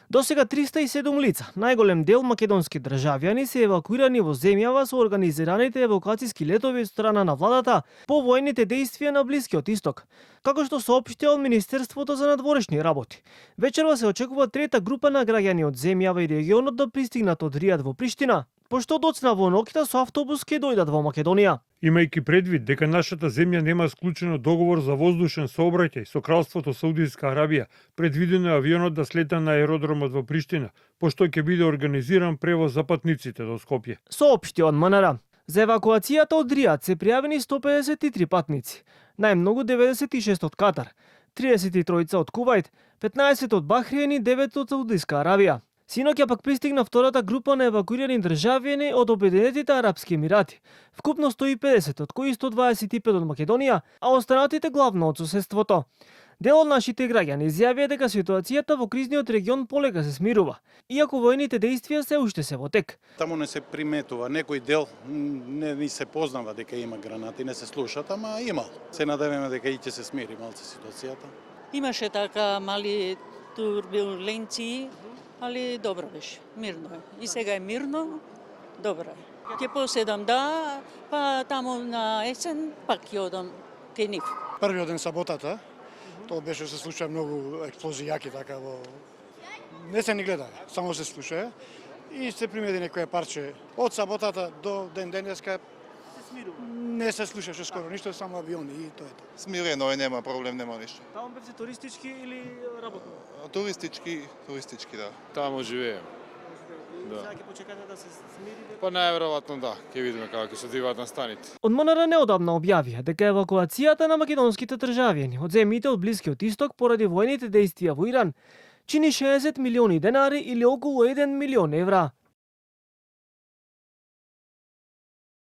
Досега 307 лица, најголем дел македонски државјани, се евакуирани во земјава со организираните евакуациски летови од страна на владата по војните действија на Блискиот Исток, како што соопштија од Министерството за надворешни работи. Вечерва се очекува трета група на граѓани од земјава и регионот да пристигнат од Ријад во Приштина, пошто доцна во ноќта со автобус ќе дојдат во Македонија. Имајќи предвид дека нашата земја нема склучено договор за воздушен сообраќај со Кралството Саудиска Арабија, предвидено е авионот да слета на аеродромот во Приштина, пошто ќе биде организиран превоз за патниците до Скопје. Соопшти од МНР. За евакуацијата од Ријад се пријавени 153 патници, најмногу 96 од Катар, 33 од Кувајт, 15 од Бахреин и 9 од Саудиска Арабија. Синоќа пак пристигна втората група на евакуирани државјани од Обединетите Арапски Емирати, вкупно 150, од кои 125 од Македонија, а останатите главно од соседството. Дел од нашите граѓани изјавија дека ситуацијата во кризниот регион полека се смирува, иако војните действија се уште се во тек. Таму не се приметува, некој дел не ни се познава дека има гранати, не се слушат, ама има. Се надеваме дека и ќе се смири малце ситуацијата. Имаше така мали турбуленции, али добро беше, мирно е. И сега е мирно, добро е. Ќе поседам па таму на есен пак ќе одам кај нив. Првиот ден саботата, тоа беше се случува многу експлозии јаки така во не се ни гледа, само се слуша и се примети некое парче од саботата до денеска не се слушаше скоро ништо, само авиони и тоа е тоа. Смирено е, нема проблем, нема ништо. Таму беше туристички или работно? Туристички, да. Таму живеем. Да. Сега ќе почекате да се смири? Па најверојатно да, ќе видиме како ќе се одвиваат настаните. Од МНР неодамна објавија дека евакуацијата на македонските државјани од земјите од Блискиот Исток поради војните действија во Иран чини 60 милиони денари или околу 1 милион евра.